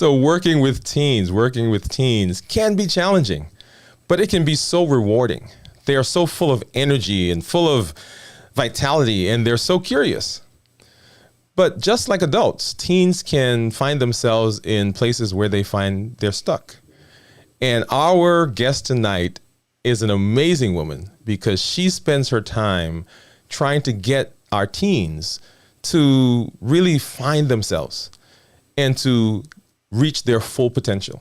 So working with teens can be challenging, but it can be so rewarding. They are so full of energy and full of vitality, and they're so curious. But just like adults, teens can find themselves in places where they're stuck. And our guest tonight is an amazing woman because she spends her time trying to get our teens to really find themselves and to reach their full potential.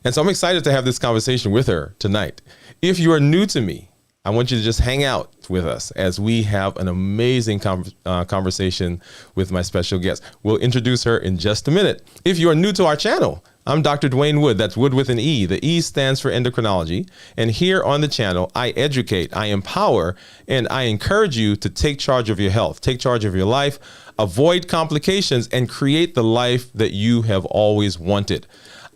And so I'm excited to have this conversation with her tonight. If you are new to me, I want you to just hang out with us as we have an amazing conversation with my special guest. We'll introduce her in just a minute. If you are new to our channel, I'm Dr. Duane Wood. That's Wood with an E. The E stands for endocrinology. And here on the channel, I educate, I empower, and I encourage you to take charge of your health, take charge of your life, avoid complications, and create the life that you have always wanted.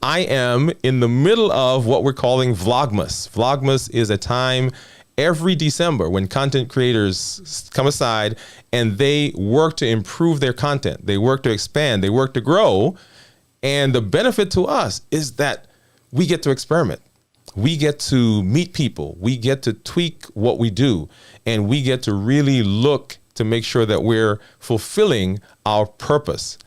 I am in the middle of what we're calling Vlogmas. Vlogmas is a time every December when content creators come aside and they work to improve their content. They work to expand, they work to grow. And the benefit to us is that we get to experiment. We get to meet people. We get to tweak what we do. And we get to really look to make sure that we're fulfilling our purpose.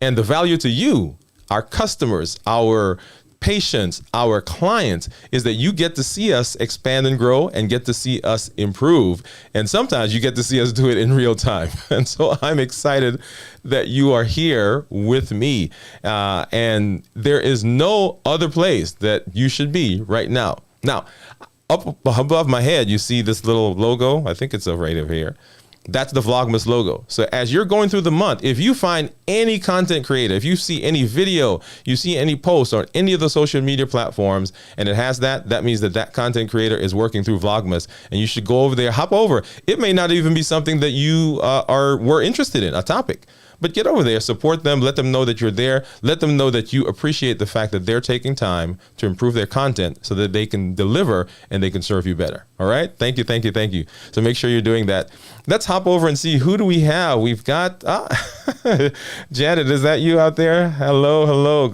And the value to you, our customers, our patients, our clients, is that you get to see us expand and grow and get to see us improve. And sometimes you get to see us do it in real time. And so I'm excited that you are here with me. And there is no other place that you should be right now. Now, up above my head, you see this little logo. I think it's right over here. That's the Vlogmas logo. So as you're going through the month, if you find any content creator, if you see any video, you see any post on any of the social media platforms, and it has that means that content creator is working through Vlogmas, and you should go over there, hop over. It may not even be something that you were interested in, a topic. But get over there, support them, let them know that you're there, let them know that you appreciate the fact that they're taking time to improve their content so that they can deliver and they can serve you better. All right? Thank you, thank you, thank you. So make sure you're doing that. Let's hop over and see, who do we have? We've got Janet, is that you out there? Hello.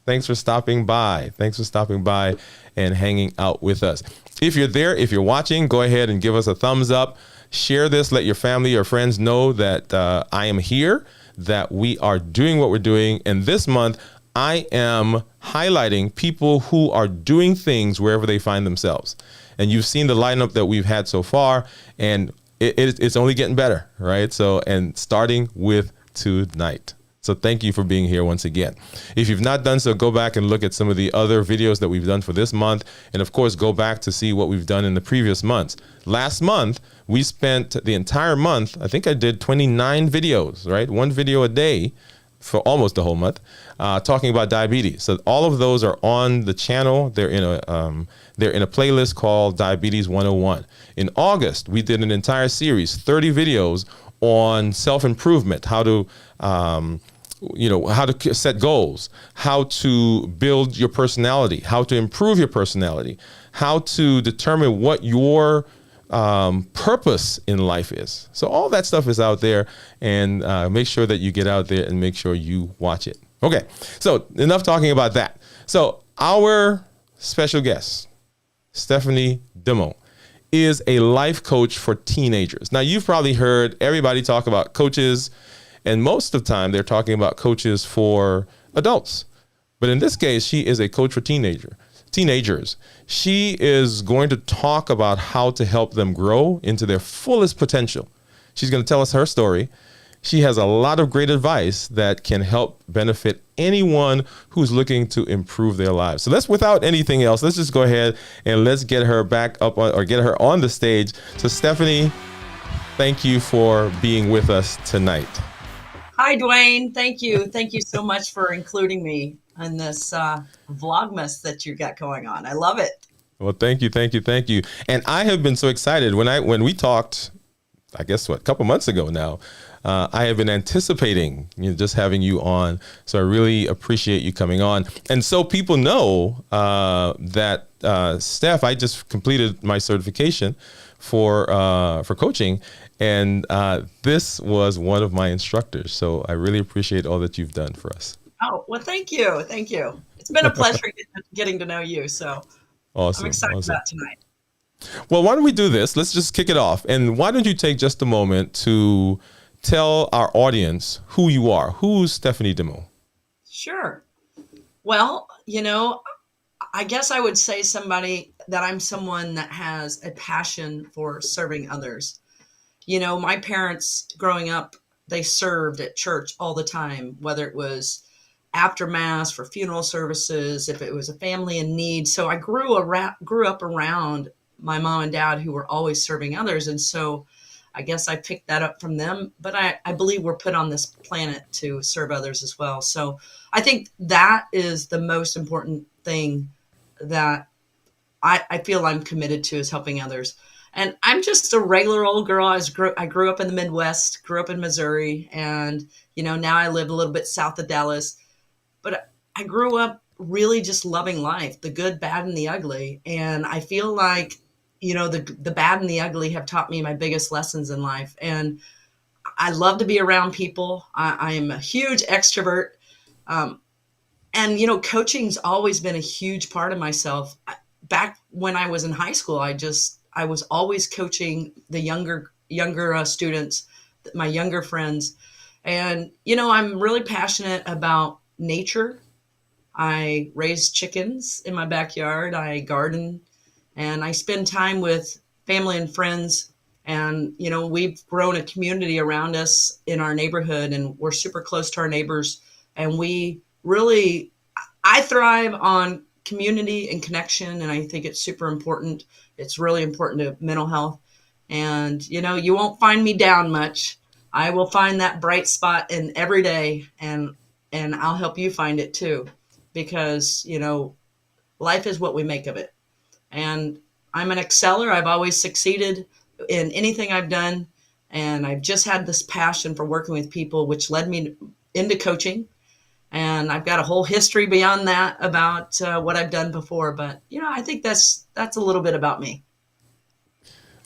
Thanks for stopping by. Thanks for stopping by and hanging out with us. If you're there, if you're watching, go ahead and give us a thumbs up. Share this, let your family or friends know that I am here, that we are doing what we're doing. And this month, I am highlighting people who are doing things wherever they find themselves. And you've seen the lineup that we've had so far, and it's only getting better, right? So, and starting with tonight. So thank you for being here once again. If you've not done so, go back and look at some of the other videos that we've done for this month. And of course, go back to see what we've done in the previous months. Last month, we spent the entire month, I think I did 29 videos, right? One video a day for almost the whole month, talking about diabetes. So all of those are on the channel. They're in a playlist called Diabetes 101. In August, we did an entire series, 30 videos on self-improvement, how to set goals, how to build your personality, how to improve your personality, how to determine what your purpose in life is. So all that stuff is out there, and make sure that you get out there and make sure you watch it. Okay, so enough talking about that. So our special guest, Stephanie Duemmel, is a life coach for teenagers. Now, you've probably heard everybody talk about coaches, and most of the time they're talking about coaches for adults. But in this case, she is a coach for teenagers. She is going to talk about how to help them grow into their fullest potential. She's going to tell us her story. She has a lot of great advice that can help benefit anyone who's looking to improve their lives. So without anything else, let's just go ahead and let's get her back up or get her on the stage. So Stephanie, thank you for being with us tonight. Hi, Duane. Thank you. Thank you so much for including me in this Vlogmas that you got going on. I love it. Well, thank you. And I have been so excited when we talked, I guess, a couple months ago now. I have been anticipating just having you on. So I really appreciate you coming on. And so people know that, Steph, I just completed my certification for coaching. And this was one of my instructors. So I really appreciate all that you've done for us. Oh, well, thank you. Thank you. It's been a pleasure getting to know you. So I'm Awesome. excited Awesome. about tonight. Well, why don't we do this? Let's just kick it off. And why don't you take just a moment to tell our audience who you are? Who's Stephanie Duemmel? Sure. Well, I guess I would say somebody that I'm someone that has a passion for serving others. My parents growing up, they served at church all the time, whether it was after mass for funeral services, if it was a family in need. So I grew up around my mom and dad who were always serving others. And so I guess I picked that up from them. But I believe we're put on this planet to serve others as well. So I think that is the most important thing that I feel I'm committed to, is helping others. And I'm just a regular old girl. I grew up in the Midwest, grew up in Missouri, and now I live a little bit south of Dallas. But I grew up really just loving life, the good, bad, and the ugly. And I feel like the bad and the ugly have taught me my biggest lessons in life. And I love to be around people. I am a huge extrovert. Um, and coaching's always been a huge part of myself. Back when I was in high school, I was always coaching the younger students, my younger friends. And I'm really passionate about nature. I raise chickens in my backyard, I garden, and I spend time with family and friends. And we've grown a community around us in our neighborhood, and we're super close to our neighbors. And we really, I thrive on community and connection, and I think it's super important. It's really important to mental health. And you won't find me down much. I will find that bright spot in every day, and I'll help you find it too, because life is what we make of it. And I'm an exceller. I've always succeeded in anything I've done, and I've just had this passion for working with people, which led me into coaching. And I've got a whole history beyond that about what I've done before. But I think that's a little bit about me.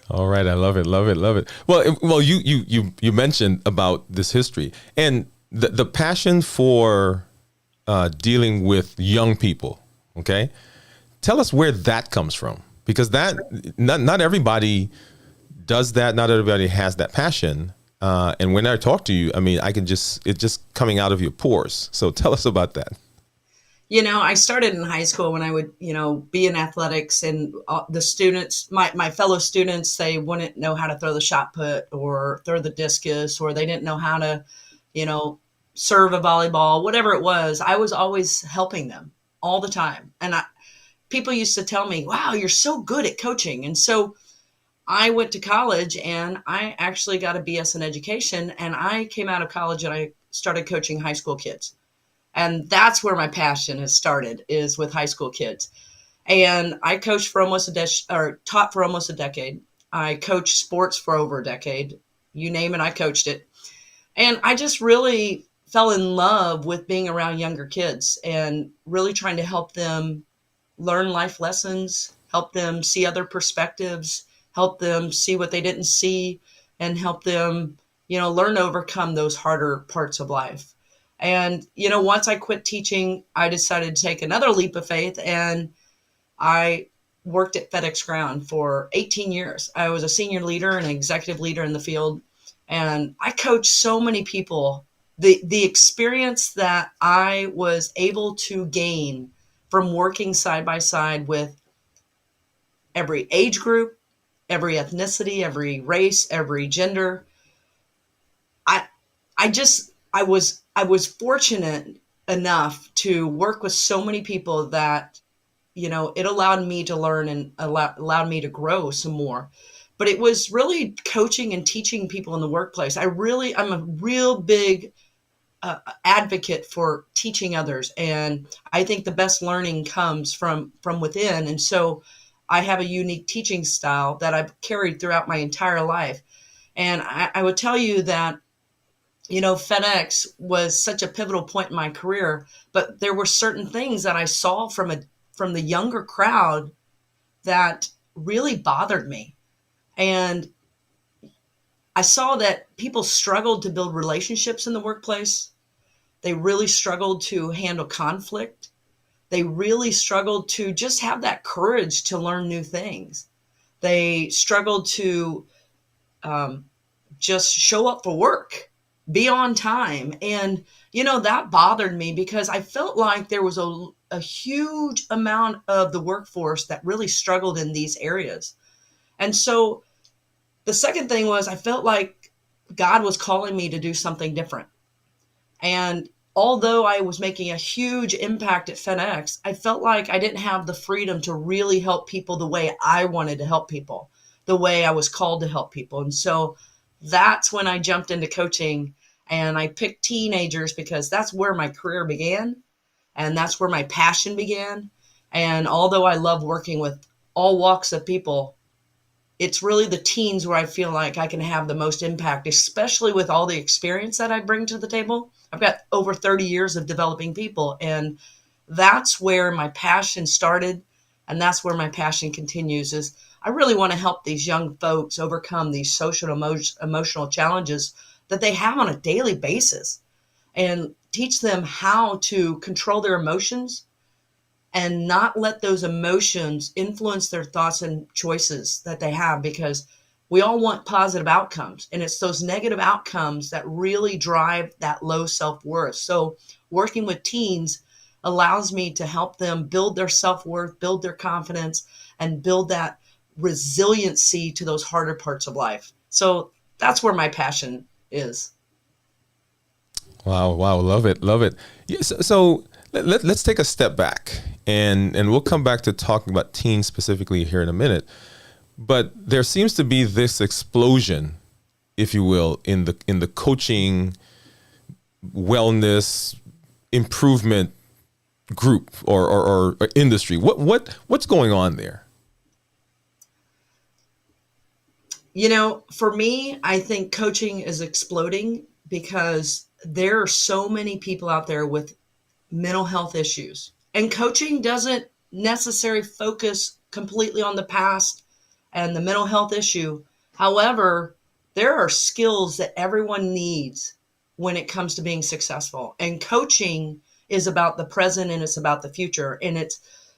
All right, I love it, love it, love it. Well, you mentioned about this history and the passion for dealing with young people. Okay, tell us where that comes from, because that not everybody does that. Not everybody has that passion. And when I talk to you, I mean, it's just coming out of your pores. So tell us about that. I started in high school when I would, be in athletics, and the students, my fellow students, they wouldn't know how to throw the shot put or throw the discus, or they didn't know how to, you know, serve a volleyball, whatever it was. I was always helping them all the time. And people used to tell me, wow, you're so good at coaching. And so I went to college, and I actually got a BS in education, and I came out of college and I started coaching high school kids. And that's where my passion has started, is with high school kids. And I coached for almost or taught for almost a decade. I coached sports for over a decade. You name it, I coached it. And I just really fell in love with being around younger kids and really trying to help them learn life lessons, help them see other perspectives, help them see what they didn't see, and help them, learn to overcome those harder parts of life. And, once I quit teaching, I decided to take another leap of faith, and I worked at FedEx Ground for 18 years. I was a senior leader and an executive leader in the field, and I coached so many people. The experience that I was able to gain from working side by side with every age group, every ethnicity, every race, every gender. I I was fortunate enough to work with so many people that it allowed me to learn and allowed me to grow some more. But it was really coaching and teaching people in the workplace. I'm a real big advocate for teaching others, and I think the best learning comes from within. And so I have a unique teaching style that I've carried throughout my entire life. And I would tell you that FedEx was such a pivotal point in my career, but there were certain things that I saw from the younger crowd that really bothered me. And I saw that people struggled to build relationships in the workplace. They really struggled to handle conflict. They really struggled to just have that courage to learn new things. They struggled to um, just show up for work, be on time. And, that bothered me because I felt like there was a huge amount of the workforce that really struggled in these areas. And so the second thing was I felt like God was calling me to do something different. And although I was making a huge impact at FedEx, I felt like I didn't have the freedom to really help people the way I wanted to help people, the way I was called to help people. And so that's when I jumped into coaching, and I picked teenagers because that's where my career began and that's where my passion began. And although I love working with all walks of people, it's really the teens where I feel like I can have the most impact, especially with all the experience that I bring to the table. I've got over 30 years of developing people, and that's where my passion started, and that's where my passion continues. Is I really want to help these young folks overcome these social and emotional challenges that they have on a daily basis, and teach them how to control their emotions and not let those emotions influence their thoughts and choices that they have, because we all want positive outcomes, and it's those negative outcomes that really drive that low self-worth. So working with teens allows me to help them build their self-worth, build their confidence, and build that resiliency to those harder parts of life. So that's where my passion is. Wow, wow, love it, love it. Yeah, so let's take a step back, and we'll come back to talking about teens specifically here in a minute. But there seems to be this explosion, if you will, in the coaching, wellness, improvement group or industry. What's going on there? For me, I think coaching is exploding because there are so many people out there with mental health issues. And coaching doesn't necessarily focus completely on the past and the mental health issue. However, there are skills that everyone needs when it comes to being successful. And coaching is about the present and it's about the future. And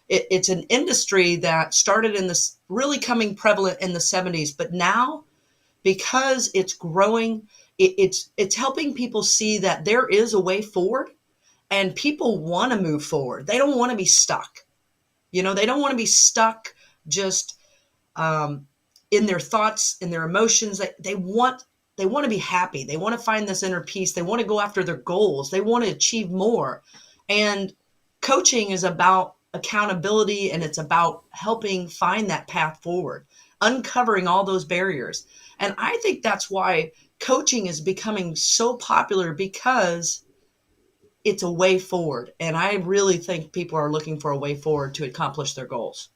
it's an industry that started in this really coming prevalent in the 70s, but now because it's growing, it's helping people see that there is a way forward, and people want to move forward. They don't want to be stuck. They don't want to be stuck just in their thoughts, in their emotions. They want to be happy. They want to find this inner peace. They want to go after their goals. They want to achieve more. And coaching is about accountability, and it's about helping find that path forward, uncovering all those barriers. And I think that's why coaching is becoming so popular, because it's a way forward. And I really think people are looking for a way forward to accomplish their goals.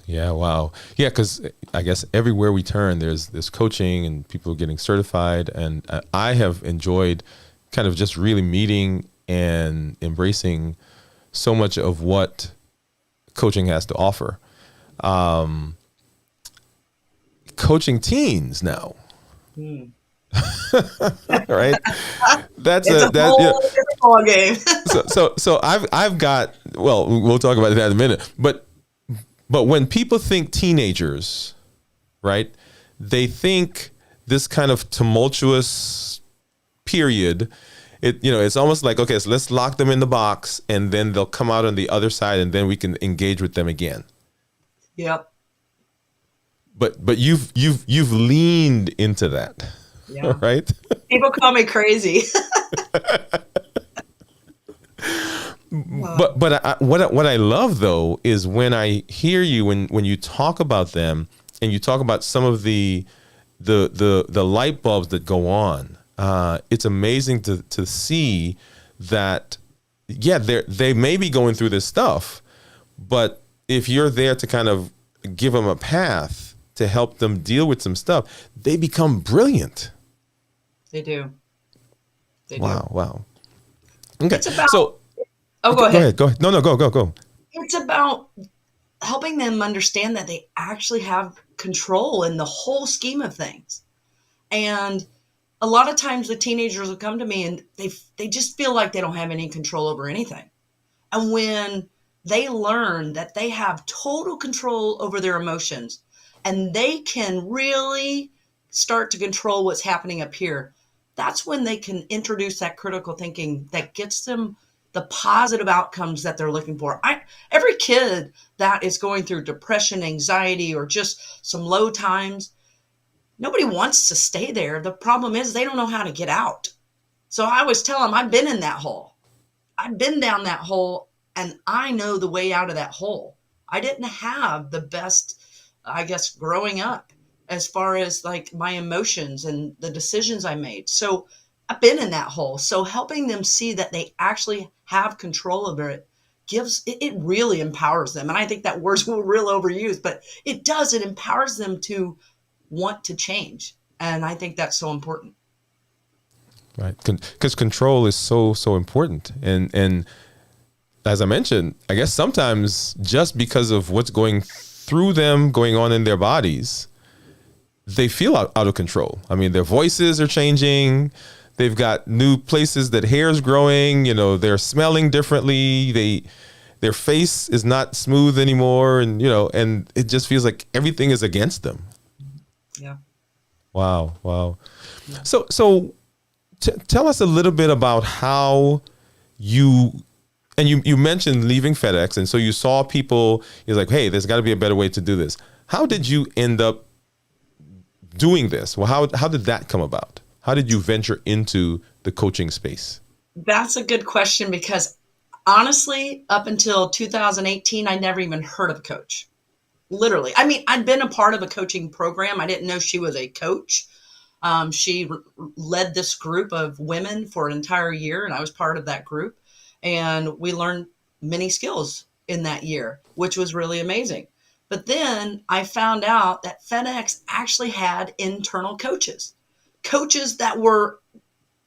Yeah, wow. Yeah, because I guess everywhere we turn, there's coaching and people getting certified. And I have enjoyed kind of just really meeting and embracing so much of what coaching has to offer. Coaching teens now. Right? It's a whole different ball game. So I've got, well, we'll talk about that in a minute, but when people think teenagers, right, they think this kind of tumultuous period. It's almost like, okay, so let's lock them in the box, and then they'll come out on the other side, and then we can engage with them again. Yep. But you've leaned into that, yeah. Right? People call me crazy. But what I love though is when I hear you when you talk about them, and you talk about some of the light bulbs that go on. It's amazing to see that. Yeah, they may be going through this stuff, but if you're there to kind of give them a path to help them deal with some stuff, they become brilliant. They do. Wow. Okay. It's about, go ahead. No, go. It's about helping them understand that they actually have control in the whole scheme of things. And a lot of times the teenagers will come to me and they just feel like they don't have any control over anything. And when they learn that they have total control over their emotions and they can really start to control what's happening up here, that's when they can introduce that critical thinking that gets them the positive outcomes that they're looking for. Every kid that is going through depression, anxiety, or just some low times, nobody wants to stay there. The problem is they don't know how to get out. So I always tell them, I've been in that hole. I've been down that hole and I know the way out of that hole. I didn't have the best, I guess, growing up as far as like my emotions and the decisions I made. So I've been in that hole. So helping them see that they actually have control over it it really empowers them. And I think that word's real overused, but it does. It empowers them to want to change. And I think that's so important. Right. Because control is so important. And as I mentioned, I guess sometimes just because of what's going through them, going on in their bodies, they feel out of control. I mean, their voices are changing. They've got new places that hair's growing. You know, they're smelling differently. Their face is not smooth anymore. And, you know, and it just feels like everything is against them. Yeah. Wow. Yeah. So tell us a little bit about how you mentioned leaving FedEx. And so you saw people, you're like, hey, there's got to be a better way to do this. How did you end up doing this? Well, how did that come about? How did you venture into the coaching space? That's a good question because honestly, up until 2018, I never even heard of a coach. Literally. I mean, I'd been a part of a coaching program. I didn't know she was a coach. She led this group of women for an entire year, and I was part of that group. And we learned many skills in that year, which was really amazing. But then I found out that FedEx actually had internal coaches that were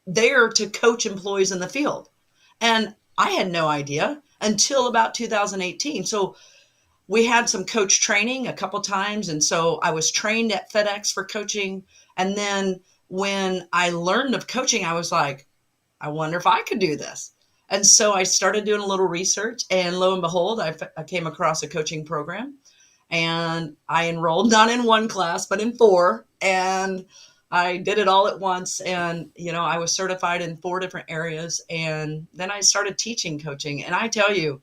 there to coach employees in the field. And I had no idea until about 2018. So we had some coach training a couple times. And so I was trained at FedEx for coaching. And then when I learned of coaching, I was like, I wonder if I could do this. And so I started doing a little research, and lo and behold, I came across a coaching program, and I enrolled not in one class, but in 4. And I did it all at once. And, you know, I was certified in 4 different areas. And then I started teaching coaching. And I tell you,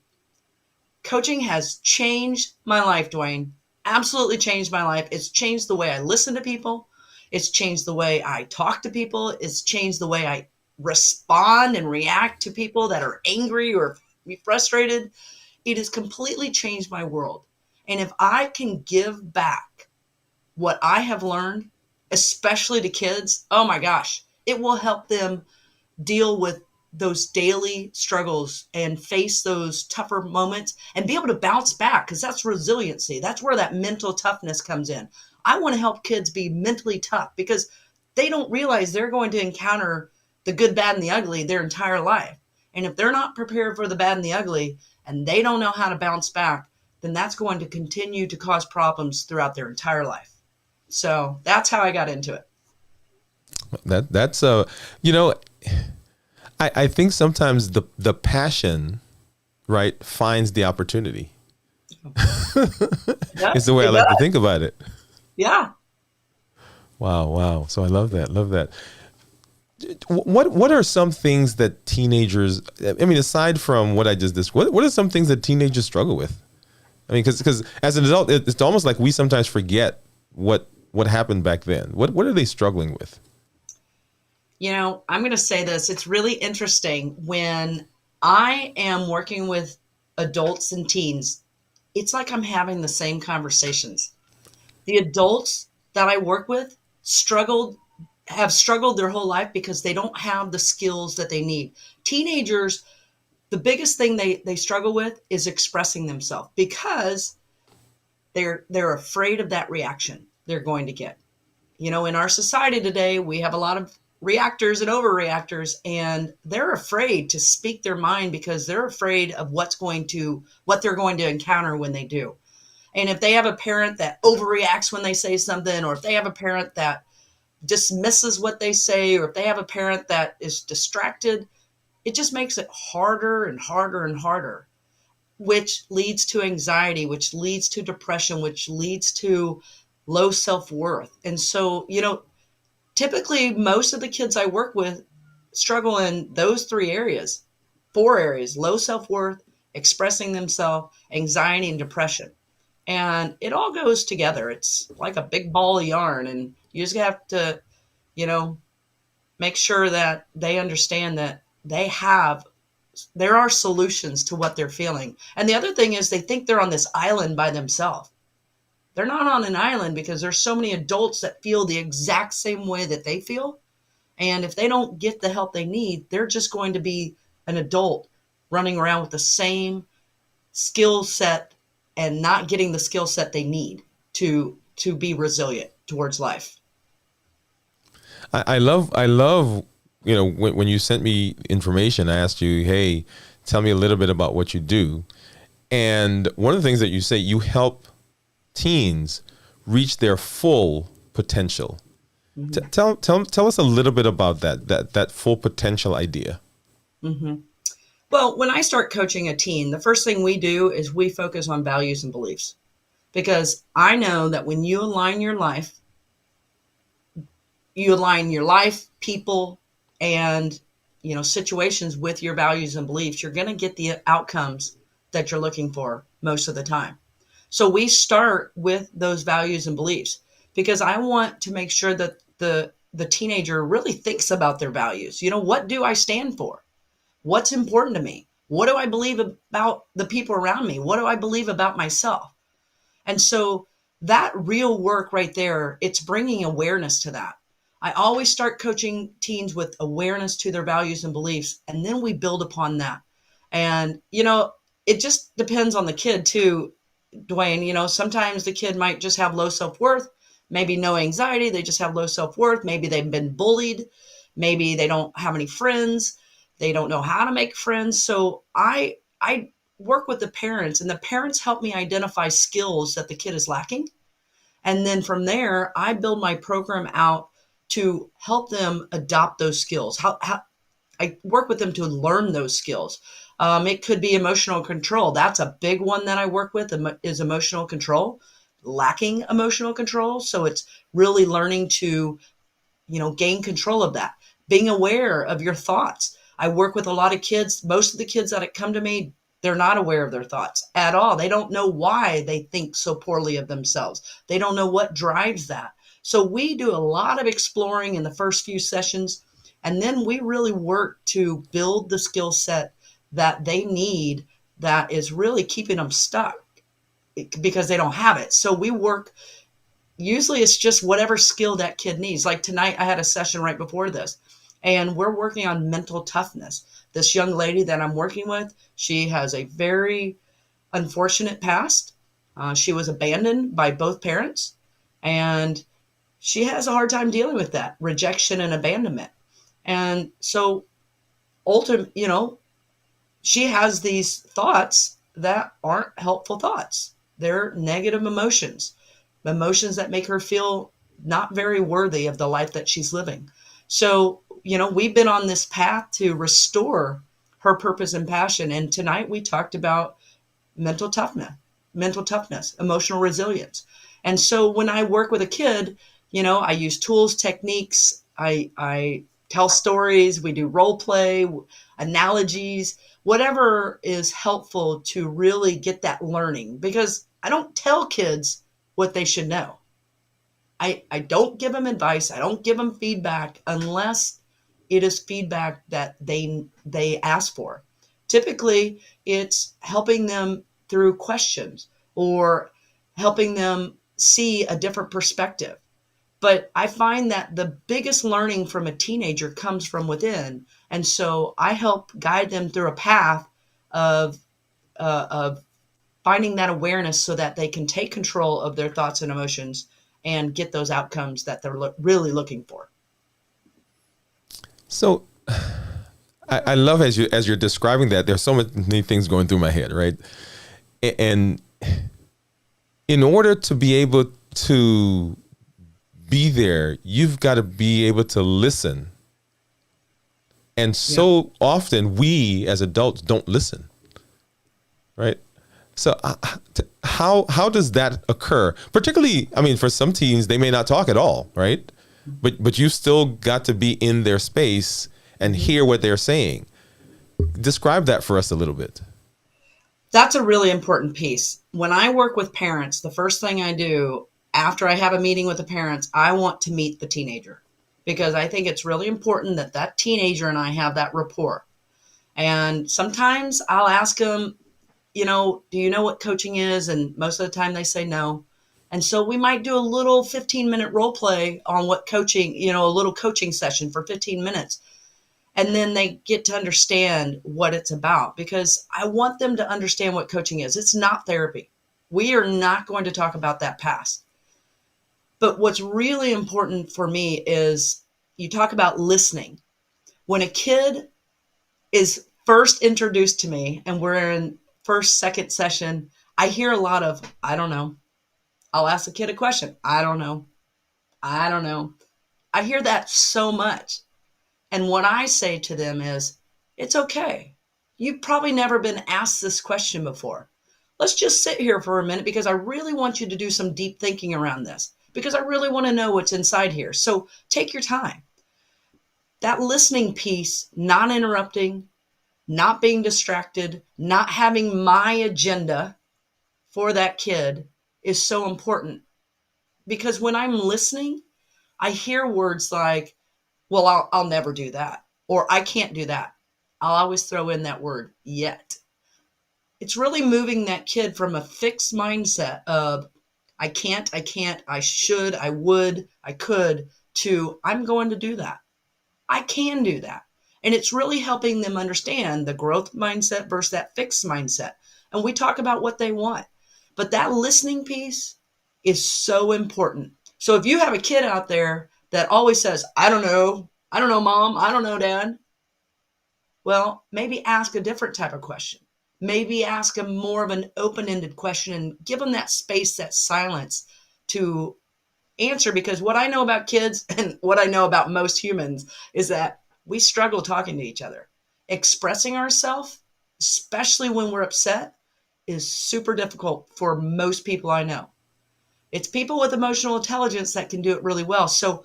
coaching has changed my life, Dwayne. Absolutely changed my life. It's changed the way I listen to people. It's changed the way I talk to people. It's changed the way I respond and react to people that are angry or frustrated. It has completely changed my world. And if I can give back what I have learned, especially to kids, oh my gosh, it will help them deal with those daily struggles and face those tougher moments and be able to bounce back, because that's resiliency. That's where that mental toughness comes in. I want to help kids be mentally tough because they don't realize they're going to encounter the good, bad, and the ugly their entire life. And if they're not prepared for the bad and the ugly, and they don't know how to bounce back, then that's going to continue to cause problems throughout their entire life. So that's how I got into it. That's you know, I think sometimes the passion, right, finds the opportunity. It's the way I like to think about it. Yeah. Wow. So I love that. What are some things that teenagers, I mean, aside from what I just described, what are some things that teenagers struggle with? I mean, because as an adult, it's almost like we sometimes forget what happened back then. What are they struggling with? You know, I'm going to say this. It's really interesting when I am working with adults and teens. It's like I'm having the same conversations. The adults that I work with have struggled their whole life because they don't have the skills that they need. Teenagers, the biggest thing they struggle with is expressing themselves because they're afraid of that reaction they're going to get. You know, in our society today, we have a lot of reactors and overreactors, and they're afraid to speak their mind because they're afraid of what they're going to encounter when they do. And if they have a parent that overreacts when they say something, or if they have a parent that dismisses what they say, or if they have a parent that is distracted, it just makes it harder and harder and harder, which leads to anxiety, which leads to depression, which leads to low self-worth. And so, typically most of the kids I work with struggle in those 3 areas, 4 areas: low self-worth, expressing themselves, anxiety, and depression. And it all goes together. It's like a big ball of yarn, and you just have to, you know, make sure that they understand that there are solutions to what they're feeling. And the other thing is they think they're on this island by themselves. They're not on an island, because there's so many adults that feel the exact same way that they feel. And if they don't get the help they need, they're just going to be an adult running around with the same skill set and not getting the skill set they need to be resilient towards life. I love, when you sent me information, I asked you, hey, tell me a little bit about what you do. And one of the things that you say, you help teens reach their full potential. Mm-hmm. Tell us a little bit about that full potential idea. Mm-hmm. Well, when I start coaching a teen, the first thing we do is we focus on values and beliefs, because I know that when you align your life, people, and situations with your values and beliefs, you're going to get the outcomes that you're looking for most of the time. So we start with those values and beliefs, because I want to make sure that the teenager really thinks about their values. What do I stand for? What's important to me? What do I believe about the people around me? What do I believe about myself? And so that real work right there, it's bringing awareness to that. I always start coaching teens with awareness to their values and beliefs, and then we build upon that. And, it just depends on the kid too, Dwayne. Sometimes the kid might just have low self-worth, maybe no anxiety, they just have low self-worth. Maybe they've been bullied. Maybe they don't have any friends. They don't know how to make friends. So I work with the parents, and the parents help me identify skills that the kid is lacking. And then from there, I build my program out to help them adopt those skills. How I work with them to learn those skills. It could be emotional control. That's a big one that I work with, is emotional control, lacking emotional control. So it's really learning to, gain control of that, being aware of your thoughts. I work with a lot of kids. Most of the kids that come to me, they're not aware of their thoughts at all. They don't know why they think so poorly of themselves. They don't know what drives that. So we do a lot of exploring in the first few sessions, and then we really work to build the skill set that they need, that is really keeping them stuck because they don't have it. So we work, usually it's just whatever skill that kid needs. Like tonight, I had a session right before this, and we're working on mental toughness. This young lady that I'm working with, she has a very unfortunate past. She was abandoned by both parents, and she has a hard time dealing with that rejection and abandonment. And so ultimately, she has these thoughts that aren't helpful thoughts. They're negative emotions that make her feel not very worthy of the life that she's living. So, we've been on this path to restore her purpose and passion. And tonight we talked about mental toughness, emotional resilience. And so when I work with a kid, I use tools, techniques, I tell stories, we do role play, analogies, whatever is helpful to really get that learning, because I don't tell kids what they should know. I don't give them advice. I don't give them feedback unless it is feedback that they ask for. Typically, it's helping them through questions or helping them see a different perspective. But I find that the biggest learning from a teenager comes from within. And so I help guide them through a path of finding that awareness so that they can take control of their thoughts and emotions and get those outcomes that they're really looking for. So I love as you're describing that, there's so many things going through my head, right? And in order to be able to be there. You've got to be able to listen. And so often we as adults don't listen, right? So how does that occur? Particularly, I mean, for some teens, they may not talk at all, right? But you've still got to be in their space and hear what they're saying. Describe that for us a little bit. That's a really important piece. When I work with parents, the first thing I do after I have a meeting with the parents, I want to meet the teenager, because I think it's really important that that teenager and I have that rapport. And sometimes I'll ask them, do you know what coaching is? And most of the time they say no. And so we might do a little 15-minute role play on what coaching, a little coaching session for 15 minutes. And then they get to understand what it's about, because I want them to understand what coaching is. It's not therapy. We are not going to talk about that past. But what's really important for me is you talk about listening. When a kid is first introduced to me and we're in first, second session, I hear a lot of, I don't know. I'll ask the kid a question. I don't know. I don't know. I hear that so much. And what I say to them is, it's okay. You've probably never been asked this question before. Let's just sit here for a minute, because I really want you to do some deep thinking around this, because I really want to know what's inside here. So take your time. That listening piece, not interrupting, not being distracted, not having my agenda for that kid is so important. Because when I'm listening, I hear words like, well, I'll never do that, or I can't do that. I'll always throw in that word, yet. It's really moving that kid from a fixed mindset of, I can't, I should, I would, I could, to I'm going to do that. I can do that. And it's really helping them understand the growth mindset versus that fixed mindset. And we talk about what they want. But that listening piece is so important. So if you have a kid out there that always says, I don't know, mom, I don't know, dad. Well, maybe ask a different type of question. Maybe ask them more of an open-ended question and give them that space, that silence to answer. Because what I know about kids and what I know about most humans is that we struggle talking to each other. Expressing ourselves, especially when we're upset, is super difficult for most people I know. It's people with emotional intelligence that can do it really well. So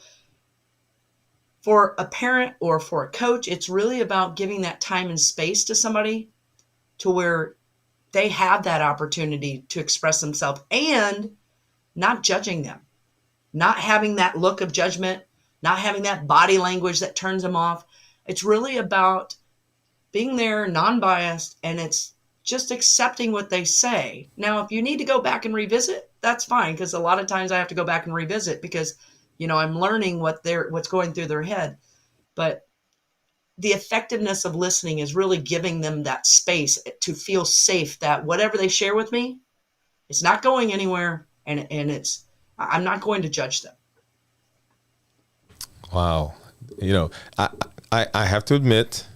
for a parent or for a coach, it's really about giving that time and space to somebody to where they have that opportunity to express themselves, and not judging them, not having that look of judgment, not having that body language that turns them off. It's really about being there, non-biased, and it's just accepting what they say. Now, if you need to go back and revisit, that's fine, because a lot of times I have to go back and revisit because, I'm learning what's going through their head. But the effectiveness of listening is really giving them that space to feel safe that whatever they share with me, it's not going anywhere, and I'm not going to judge them. Wow. I have to admit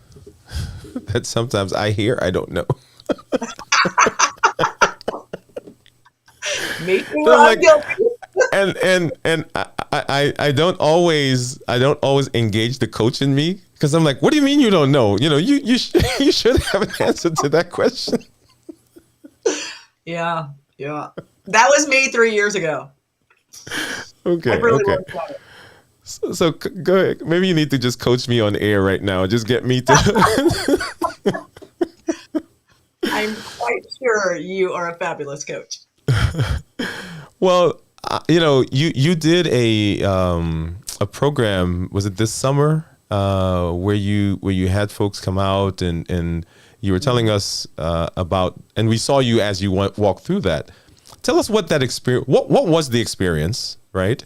that sometimes I hear, I don't know. Me too. So I'm guilty. and I don't always engage the coach in me, because I'm like, what do you mean you don't know? You should have an answer to that question. Yeah. That was me 3 years ago. Okay. I really Okay. worked on it. So go ahead. Maybe you need to just coach me on air right now. Just get me to. I'm quite sure you are a fabulous coach. Well, you did a program. Was it this summer where you had folks come out and you were telling us about, and we saw you as you walk through that. Tell us what that experience. What was the experience, right?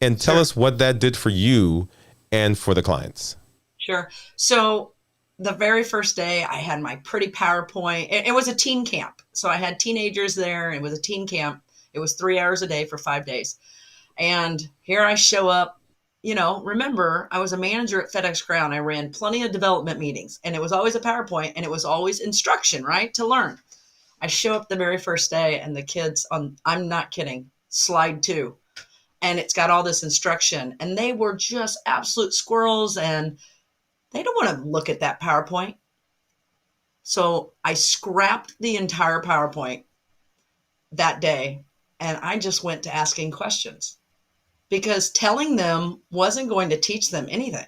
And tell us what that did for you and for the clients. Sure. So the very first day I had my pretty PowerPoint. It was a teen camp. So I had teenagers there. It was a teen camp. It was 3 hours a day for 5 days. And here I show up, remember I was a manager at FedEx Ground. I ran plenty of development meetings, and it was always a PowerPoint, and it was always instruction, right? To learn. I show up the very first day, and the kids I'm not kidding, slide 2. and it's got all this instruction. And they were just absolute squirrels, and they don't want to look at that PowerPoint. So I scrapped the entire PowerPoint that day, and I just went to asking questions, because telling them wasn't going to teach them anything.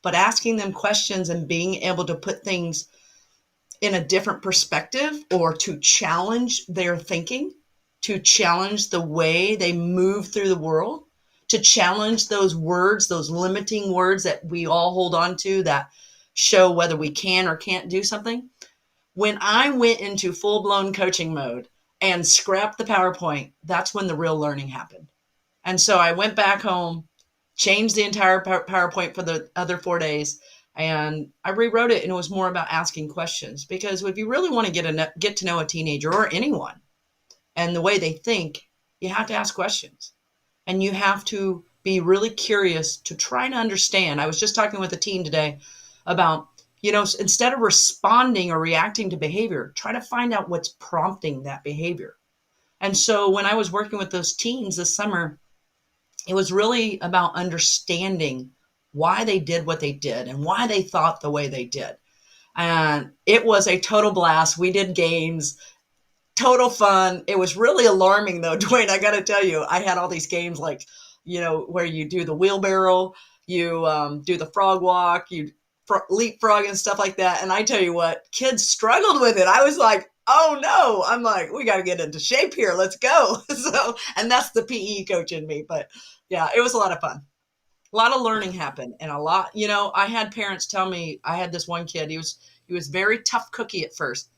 But asking them questions and being able to put things in a different perspective, or to challenge their thinking, to challenge the way they move through the world, to challenge those words, those limiting words that we all hold on to that show whether we can or can't do something. When I went into full-blown coaching mode and scrapped the PowerPoint, that's when the real learning happened. And so I went back home, changed the entire PowerPoint for the other 4 days, and I rewrote it, and it was more about asking questions. Because if you really want to get to know a teenager or anyone and the way they think, you have to ask questions. And you have to be really curious to try to understand. I was just talking with a teen today about, instead of responding or reacting to behavior, try to find out what's prompting that behavior. And so when I was working with those teens this summer, it was really about understanding why they did what they did and why they thought the way they did. And it was a total blast. We did games, total fun. It was really alarming though, Dwayne, I got to tell you, I had all these games like, where you do the wheelbarrow, you do the frog walk, you leapfrog and stuff like that. And I tell you what, kids struggled with it. I was like, oh no, I'm like, we got to get into shape here. Let's go. And that's the PE coach in me. But yeah, it was a lot of fun. A lot of learning happened, and a lot, I had parents tell me, I had this one kid, he was very tough cookie at first.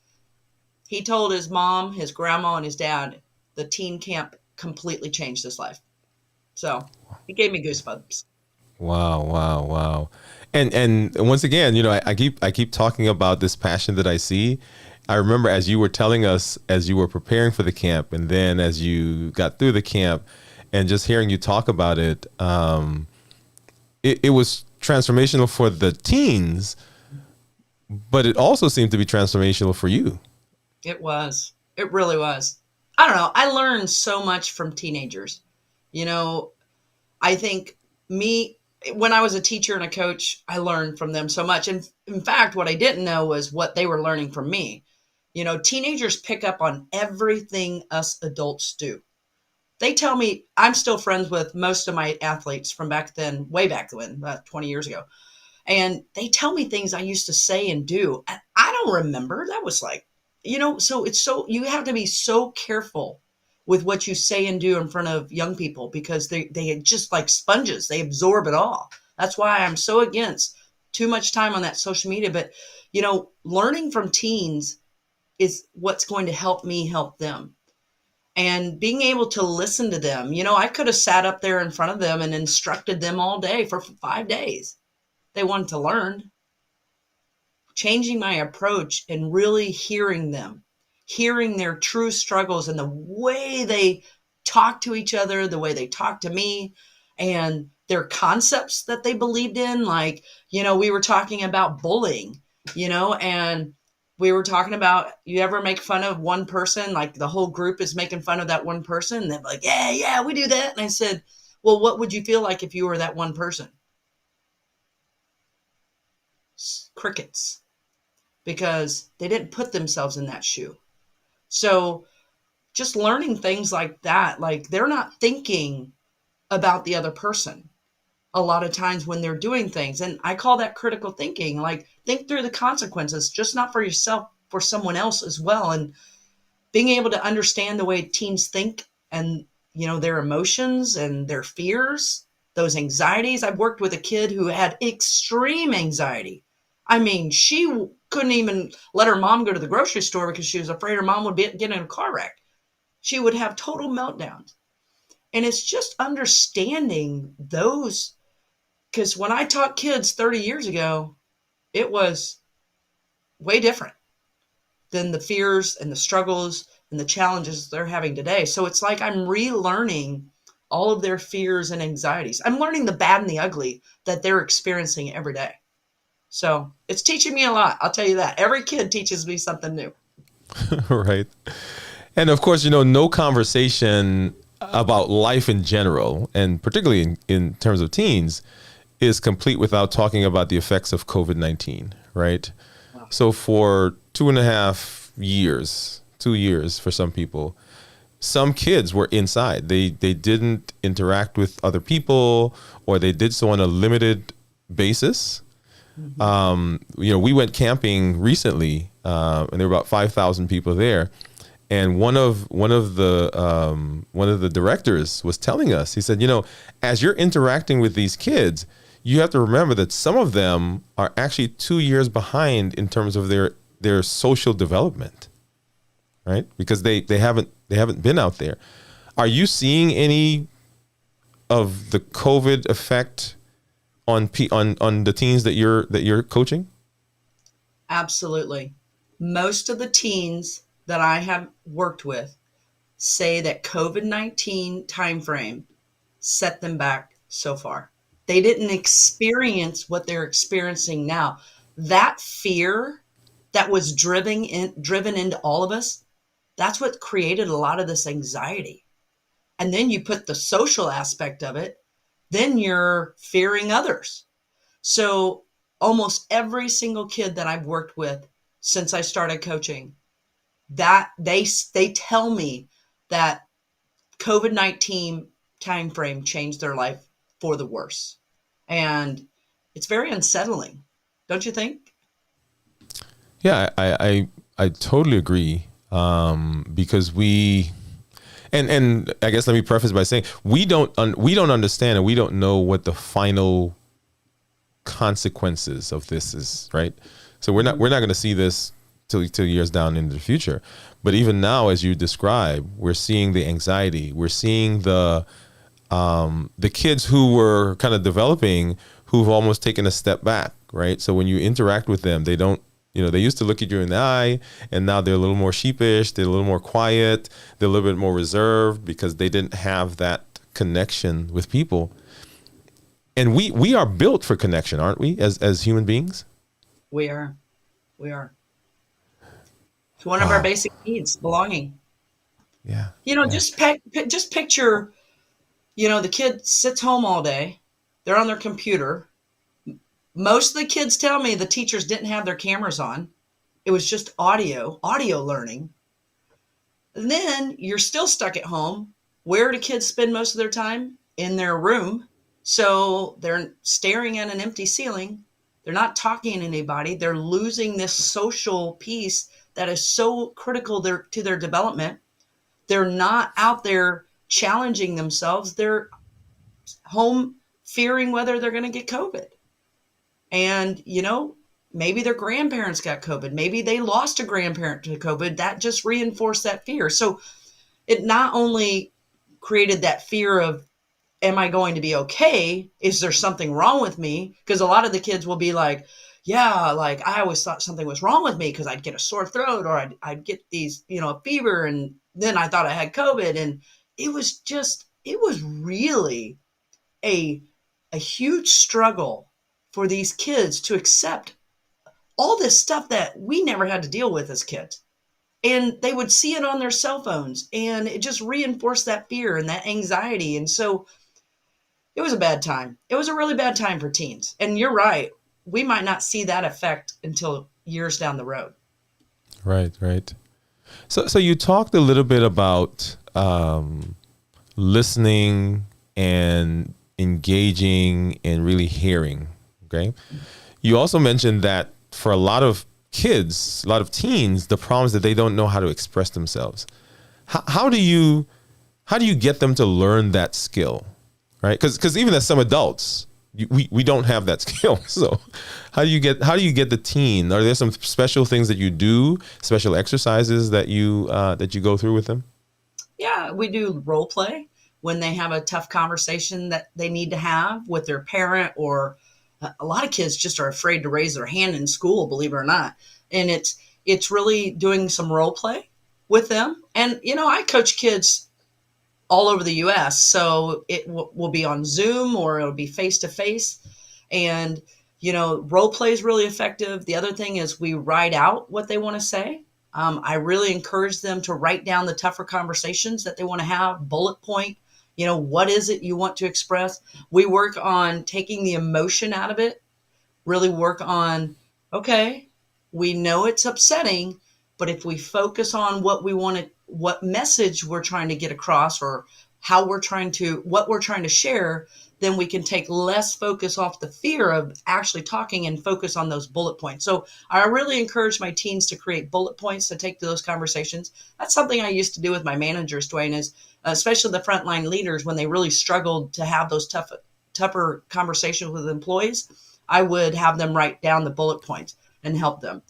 He told his mom, his grandma, and his dad, the teen camp completely changed his life. So it gave me goosebumps. Wow, wow, wow. And once again, I keep talking about this passion that I see. I remember as you were telling us, as you were preparing for the camp, and then as you got through the camp, and just hearing you talk about it, it was transformational for the teens, but it also seemed to be transformational for you. It was. It really was. I don't know. I learned so much from teenagers. I think when I was a teacher and a coach, I learned from them so much. And in fact, what I didn't know was what they were learning from me. Teenagers pick up on everything us adults do. They tell me, I'm still friends with most of my athletes from back then, way back when, about 20 years ago. And they tell me things I used to say and do. And I don't remember. That was like, so you have to be so careful with what you say and do in front of young people, because they are just like sponges. They absorb it all. That's why I'm so against too much time on that social media. But, learning from teens is what's going to help me help them. And being able to listen to them, I could have sat up there in front of them and instructed them all day for 5 days. They wanted to learn. Changing my approach and really hearing them, hearing their true struggles and the way they talk to each other, the way they talk to me, and their concepts that they believed in. Like, we were talking about bullying, and we were talking about, you ever make fun of one person, like the whole group is making fun of that one person, and they're like, yeah, we do that. And I said, well, what would you feel like if you were that one person? Crickets, because they didn't put themselves in that shoe. So just learning things like that, like they're not thinking about the other person a lot of times when they're doing things. And I call that critical thinking. Like, think through the consequences, just not for yourself, for someone else as well. And being able to understand the way teens think and, their emotions and their fears, those anxieties. I've worked with a kid who had extreme anxiety. I mean, she couldn't even let her mom go to the grocery store because she was afraid her mom would get in a car wreck. She would have total meltdowns. And it's just understanding those. Because when I taught kids 30 years ago, it was way different than the fears and the struggles and the challenges they're having today. So it's like I'm relearning all of their fears and anxieties. I'm learning the bad and the ugly that they're experiencing every day. So it's teaching me a lot. I'll tell you that. Every kid teaches me something new. Right. And of course, no conversation about life in general, and particularly in terms of teens, is complete without talking about the effects of COVID-19, right? Wow. So for 2.5 years, 2 years for some people, some kids were inside. They didn't interact with other people, or they did so on a limited basis. We went camping recently, and there were about 5,000 people there. And one of the directors was telling us, he said, as you're interacting with these kids, you have to remember that some of them are actually 2 years behind in terms of their social development, right? Because they haven't been out there. Are you seeing any of the COVID effect on the teens that you're coaching? Absolutely. Most of the teens that I have worked with say that COVID-19 timeframe set them back so far. They didn't experience what they're experiencing now. That fear that was driven into all of us, that's what created a lot of this anxiety. And then you put the social aspect of it, then you're fearing others. So almost every single kid that I've worked with since I started coaching, that they tell me that COVID-19 timeframe changed their life for the worse. And it's very unsettling, don't you think? Yeah, I totally agree. Because and I guess let me preface by saying we don't understand, and we don't know what the final consequences of this is, right? So we're not going to see this till years down into the future. But even now, as you describe, we're seeing the anxiety. We're seeing the kids who were kind of developing, who've almost taken a step back, right? So when you interact with them, they don't, they used to look at you in the eye, and now they're a little more sheepish. They're a little more quiet. They're a little bit more reserved because they didn't have that connection with people. And we are built for connection, aren't we, as human beings? We are. It's one of our basic needs, belonging. Yeah. Just picture, the kid sits home all day. They're on their computer. Most of the kids tell me the teachers didn't have their cameras on. It was just audio learning. And then you're still stuck at home. Where do kids spend most of their time? In their room. So they're staring at an empty ceiling. They're not talking to anybody. They're losing this social piece that is so critical to their development. They're not out there challenging themselves. They're home fearing whether they're going to get COVID. And, maybe their grandparents got COVID. Maybe they lost a grandparent to COVID. That just reinforced that fear. So it not only created that fear of, am I going to be okay? Is there something wrong with me? Because a lot of the kids will be like, yeah, like I always thought something was wrong with me because I'd get a sore throat or I'd get these, a fever. And then I thought I had COVID. And it was really a huge struggle for these kids to accept all this stuff that we never had to deal with as kids. And they would see it on their cell phones, and it just reinforced that fear and that anxiety. And so it was a bad time. It was a really bad time for teens. And you're right. We might not see that effect until years down the road. Right. So you talked a little bit about listening and engaging and really hearing. Okay. You also mentioned that for a lot of kids, a lot of teens, the problem is that they don't know how to express themselves. How do you get them to learn that skill, right? Because even as some adults, we don't have that skill. So how do you get the teen? Are there some special things that you do, special exercises that you go through with them? Yeah, we do role play when they have a tough conversation that they need to have with their parent, or a lot of kids just are afraid to raise their hand in school, believe it or not. And it's really doing some role play with them. And, I coach kids all over the US. So it will be on Zoom or it'll be face to face. And, role play is really effective. The other thing is we write out what they want to say. I really encourage them to write down the tougher conversations that they want to have, bullet point, what is it you want to express? We work on taking the emotion out of it, really work on, okay, we know it's upsetting, but if we focus on what we want to, what message we're trying to get across, or what we're trying to share, then we can take less focus off the fear of actually talking and focus on those bullet points. So I really encourage my teens to create bullet points to take to those conversations. That's something I used to do with my managers, Dwayne, is especially the frontline leaders when they really struggled to have those tougher conversations with employees. I would have them write down the bullet points and help them.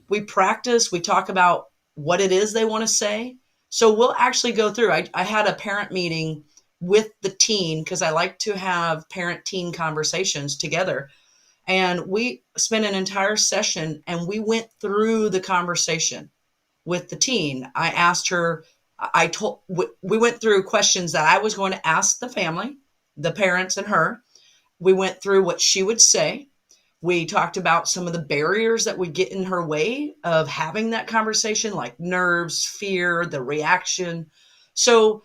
We practice, we talk about what it is they want to say. So we'll actually go through. I had a parent meeting with the teen because I like to have parent-teen conversations together. And we spent an entire session and we went through the conversation with the teen. I asked her, we went through questions that I was going to ask the family, the parents and her. We went through what she would say. We talked about some of the barriers that would get in her way of having that conversation, like nerves, fear, the reaction. So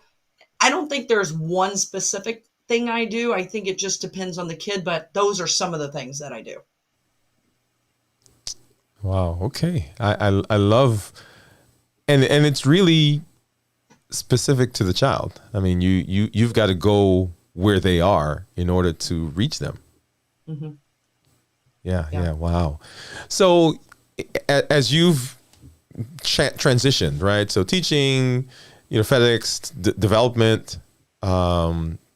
I don't think there's one specific thing I do. I think it just depends on the kid, but those are some of the things that I do. Wow. Okay. I love, and it's really specific to the child. I mean, you've got to go where they are in order to reach them. Mm-hmm. Yeah. Wow. So as you've transitioned, right? So teaching, FedEx, development,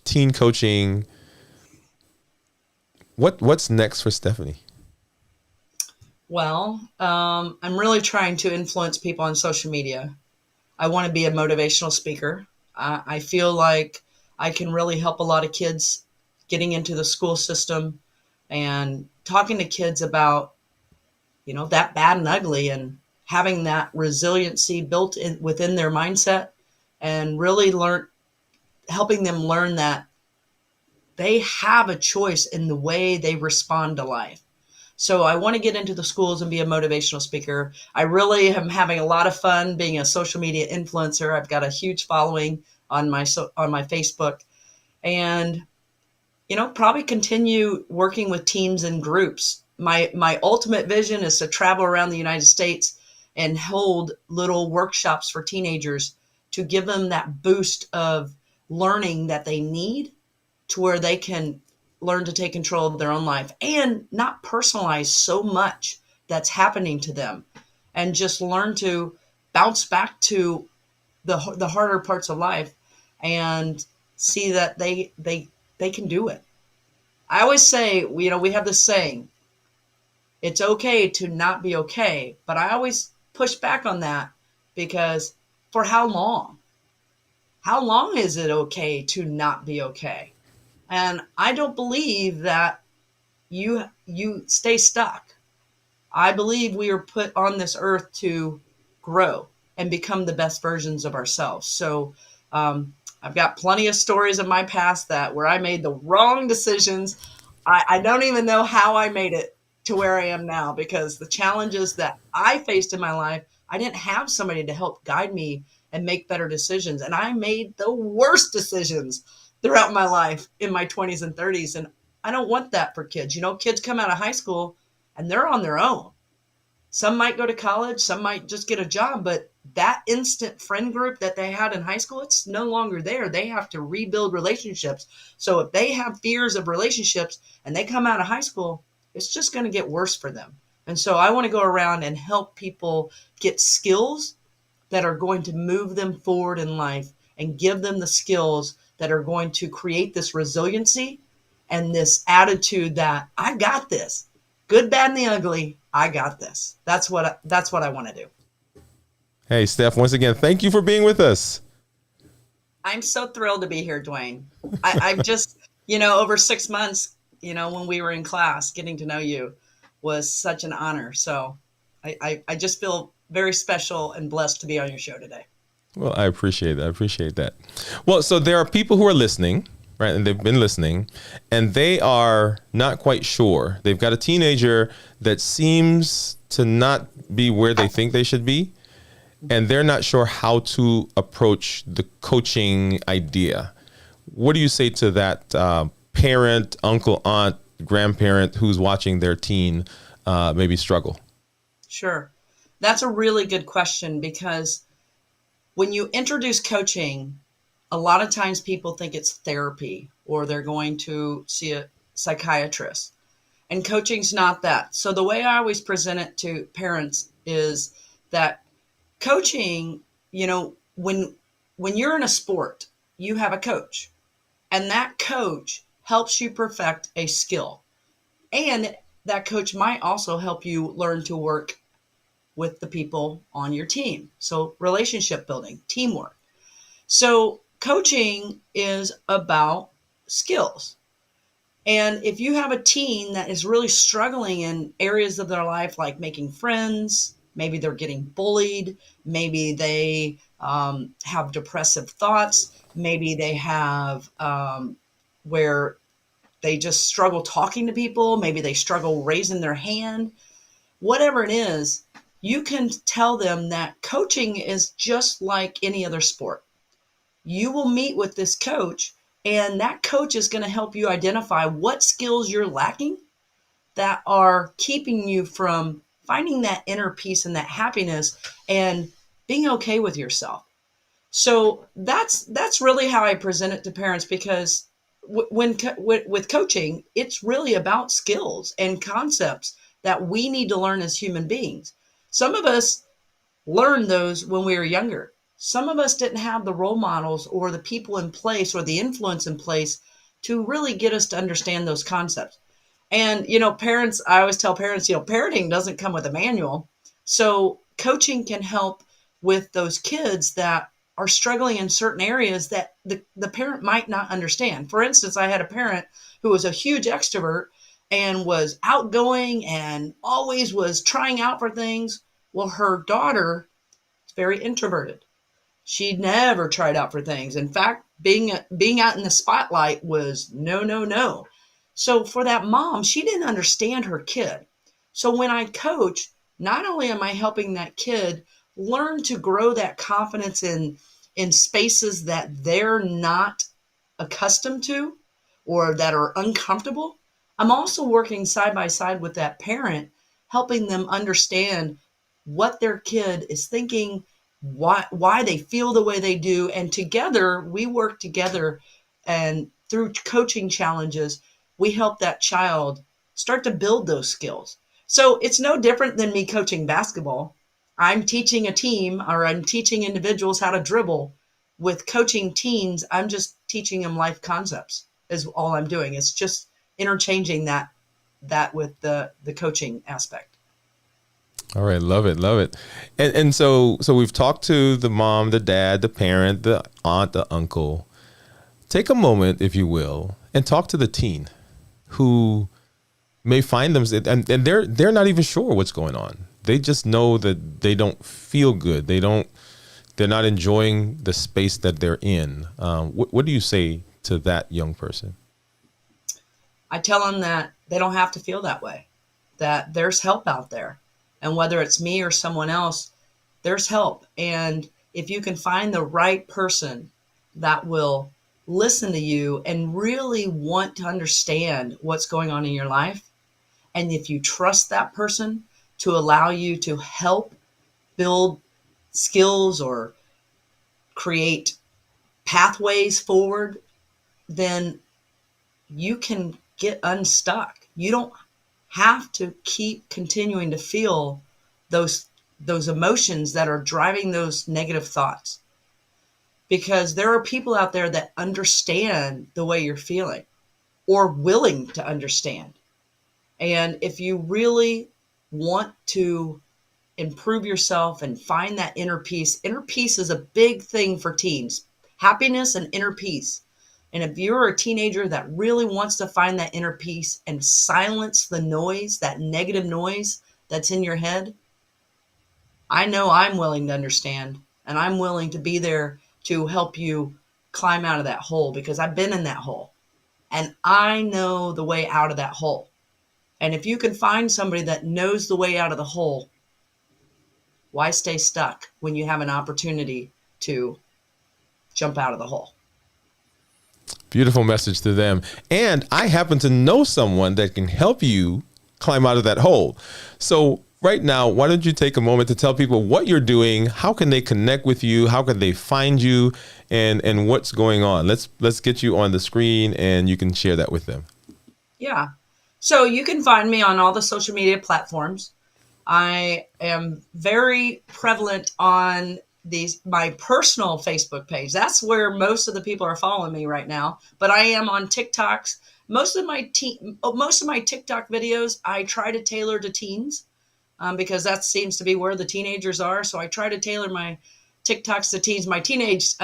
teen coaching. What's next for Stephanie? Well, I'm really trying to influence people on social media. I want to be a motivational speaker. I feel like I can really help a lot of kids getting into the school system and talking to kids about, that bad and ugly, and having that resiliency built in within their mindset, and really helping them learn that they have a choice in the way they respond to life. So I want to get into the schools and be a motivational speaker. I really am having a lot of fun being a social media influencer. I've got a huge following on my Facebook, and probably continue working with teams and groups. My ultimate vision is to travel around the United States and hold little workshops for teenagers to give them that boost of learning that they need, to where they can learn to take control of their own life and not personalize so much that's happening to them, and just learn to bounce back to the harder parts of life and see that they can do it. I always say, we have this saying, it's okay to not be okay. But I always push back on that, because for how long? How long is it okay to not be okay? And I don't believe that you stay stuck. I believe we are put on this earth to grow and become the best versions of ourselves. So I've got plenty of stories in my past where I made the wrong decisions. I don't even know how I made it to where I am now, because the challenges that I faced in my life, I didn't have somebody to help guide me and make better decisions. And I made the worst decisions throughout my life in my 20s and 30s. And I don't want that for kids. Kids come out of high school and they're on their own. Some might go to college, some might just get a job, but that instant friend group that they had in high school, it's no longer there. They have to rebuild relationships. So if they have fears of relationships and they come out of high school, it's just going to get worse for them. And so I want to go around and help people get skills that are going to move them forward in life, and give them the skills that are going to create this resiliency and this attitude that I got this. Good, bad, and the ugly, I got this. That's what I want to do. Hey, Steph, once again, thank you for being with us. I'm so thrilled to be here, Dwayne. I've just, over 6 months, when we were in class, getting to know you was such an honor. So I just feel very special and blessed to be on your show today. Well, I appreciate that. Well, so there are people who are listening, right? And they've been listening, and they are not quite sure. They've got a teenager that seems to not be where they think they should be, and they're not sure how to approach the coaching idea. What do you say to that parent, uncle, aunt, grandparent who's watching their teen maybe struggle? Sure. That's a really good question, because when you introduce coaching, a lot of times people think it's therapy or they're going to see a psychiatrist. And coaching's not that. So the way I always present it to parents is that coaching, when you're in a sport, you have a coach, and that coach helps you perfect a skill. And that coach might also help you learn to work with the people on your team. So relationship building, teamwork. So coaching is about skills. And if you have a teen that is really struggling in areas of their life, like making friends, maybe they're getting bullied, maybe they have depressive thoughts, maybe they have where they just struggle talking to people, maybe they struggle raising their hand, whatever it is, you can tell them that coaching is just like any other sport. You will meet with this coach, and that coach is going to help you identify what skills you're lacking that are keeping you from finding that inner peace and that happiness and being okay with yourself. So that's really how I present it to parents, because with coaching, it's really about skills and concepts that we need to learn as human beings. Some of us learned those when we were younger. Some of us didn't have the role models or the people in place or the influence in place to really get us to understand those concepts. And, parents, I always tell parents, parenting doesn't come with a manual. So coaching can help with those kids that are struggling in certain areas that the parent might not understand. For instance, I had a parent who was a huge extrovert and was outgoing and always was trying out for things. Well, her daughter is very introverted. She never tried out for things. In fact, being out in the spotlight was no, no, no. So for that mom, she didn't understand her kid. So when I coach, not only am I helping that kid learn to grow that confidence in spaces that they're not accustomed to or that are uncomfortable, I'm also working side by side with that parent, helping them understand what their kid is thinking, why they feel the way they do. And together, we work together, and through coaching challenges, we help that child start to build those skills. So it's no different than me coaching basketball. I'm teaching a team, or I'm teaching individuals how to dribble. With coaching teens, I'm just teaching them life concepts is all I'm doing. It's just interchanging that with the coaching aspect. All right, love it, love it. And so we've talked to the mom, the dad, the parent, the aunt, the uncle. Take a moment, if you will, and talk to the teen who may find them, and they're not even sure what's going on. They just know that they don't feel good. They're not enjoying the space that they're in. What do you say to that young person? I tell them that they don't have to feel that way, that there's help out there. And whether it's me or someone else, there's help. And if you can find the right person that will listen to you and really want to understand what's going on in your life, and if you trust that person to allow you to help build skills or create pathways forward, then you can get unstuck. You don't have to keep continuing to feel those emotions that are driving those negative thoughts, because there are people out there that understand the way you're feeling or willing to understand. And if you really want to improve yourself and find that inner peace is a big thing for teens, happiness and inner peace. And if you're a teenager that really wants to find that inner peace and silence the noise, that negative noise that's in your head, I know I'm willing to understand, and I'm willing to be there to help you climb out of that hole, because I've been in that hole. and I know the way out of that hole. And if you can find somebody that knows the way out of the hole, why stay stuck when you have an opportunity to jump out of the hole? Beautiful message to them. And I happen to know someone that can help you climb out of that hole. So right now, why don't you take a moment to tell people what you're doing? How can they connect with you? How can they find you? And what's going on? Let's get you on the screen and you can share that with them. Yeah. So you can find me on all the social media platforms. I am very prevalent on my personal Facebook page. That's where most of the people are following me right now. But I am on TikToks. Most of my TikTok videos I try to tailor to teens, because that seems to be where the teenagers are. So I try to tailor my TikToks to teens. My teenage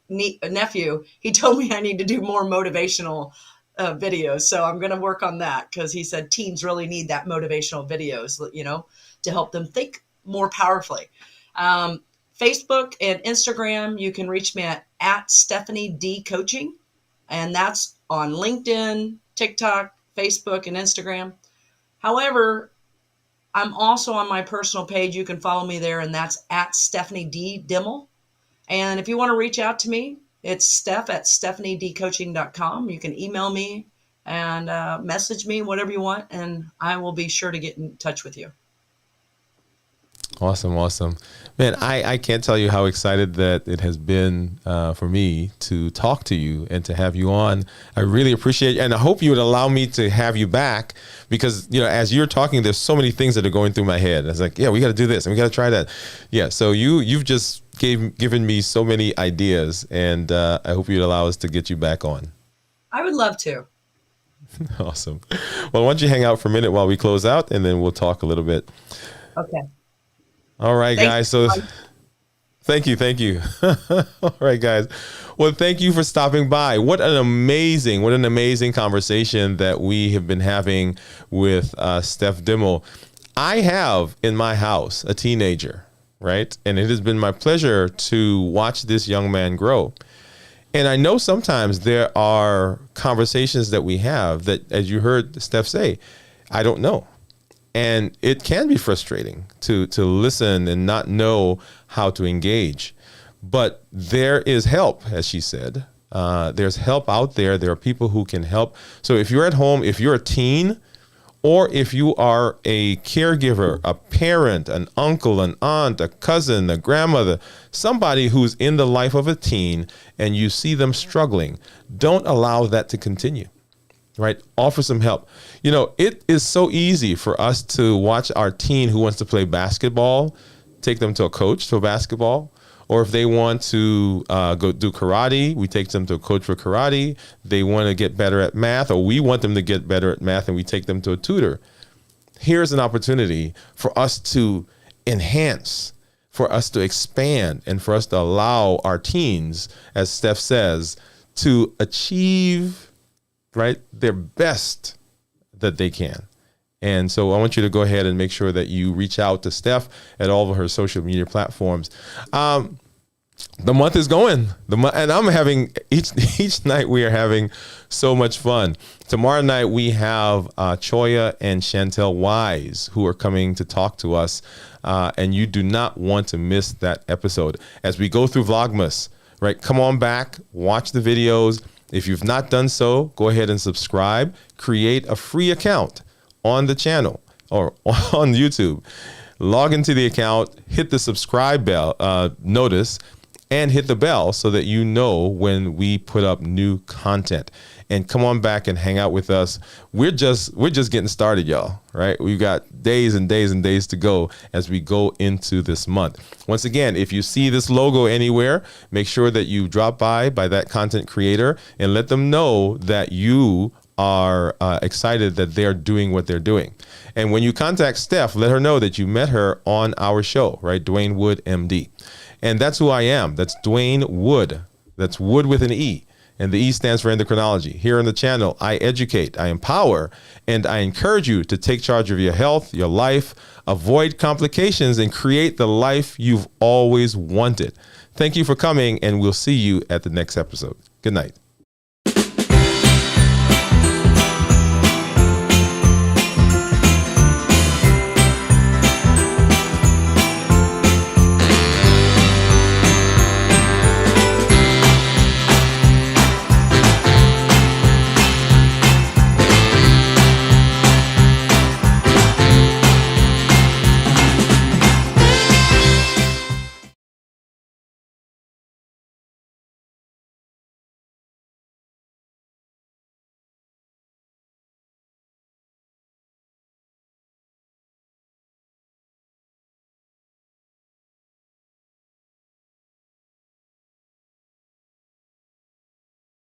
nephew, he told me I need to do more motivational videos. So I'm going to work on that, because he said teens really need that motivational videos, to help them think more powerfully. Facebook and Instagram, you can reach me at Stephanie D Coaching, and that's on LinkedIn, TikTok, Facebook, and Instagram. However, I'm also on my personal page. You can follow me there, and that's at Stephanie D Duemmel. And if you want to reach out to me, it's Steph at stephaniedcoaching.com. You can email me and message me, whatever you want, and I will be sure to get in touch with you. Awesome. Man, I can't tell you how excited that it has been for me to talk to you and to have you on. I really appreciate it. And I hope you would allow me to have you back, because, as you're talking, there's so many things that are going through my head. It's like, yeah, we got to do this and we got to try that. Yeah. So you've just given me so many ideas, and I hope you'd allow us to get you back on. I would love to. Awesome. Well, why don't you hang out for a minute while we close out, and then we'll talk a little bit. Okay. All right, guys. So thank you. All right, guys. Well, thank you for stopping by. What an amazing conversation that we have been having with Steph Duemmel. I have in my house a teenager, right? And it has been my pleasure to watch this young man grow. And I know sometimes there are conversations that we have that, as you heard Steph say, I don't know. And it can be frustrating to listen and not know how to engage. But there is help, as she said. There's help out there. There are people who can help. So if you're at home, if you're a teen, or if you are a caregiver, a parent, an uncle, an aunt, a cousin, a grandmother, somebody who's in the life of a teen and you see them struggling, don't allow that to continue. Right? Offer some help. It is so easy for us to watch our teen who wants to play basketball, take them to a coach for basketball. Or if they want to go do karate, we take them to a coach for karate. They want to get better at math, or we want them to get better at math, and we take them to a tutor. Here's an opportunity for us to enhance, for us to expand, and for us to allow our teens, as Steph says, to achieve their best that they can. And so I want you to go ahead and make sure that you reach out to Steph at all of her social media platforms. The month is going, and I'm having each night we are having so much fun. Tomorrow night we have Choya and Chantel Wise who are coming to talk to us, and you do not want to miss that episode as we go through Vlogmas. Right, come on back, watch the videos. If you've not done so, go ahead and subscribe. Create a free account on the channel or on YouTube. Log into the account, hit the subscribe bell notice, and hit the bell so that you know when we put up new content. And come on back and hang out with us. We're just getting started, y'all. Right? We've got days and days and days to go as we go into this month. Once again, if you see this logo anywhere, make sure that you drop by that content creator and let them know that you are excited that they're doing what they're doing. And when you contact Steph, let her know that you met her on our show, right? Dwayne Wood, MD. And that's who I am. That's Dwayne Wood. That's Wood with an E. And the E stands for endocrinology. Here on the channel, I educate, I empower, and I encourage you to take charge of your health, your life, avoid complications, and create the life you've always wanted. Thank you for coming, and we'll see you at the next episode. Good night.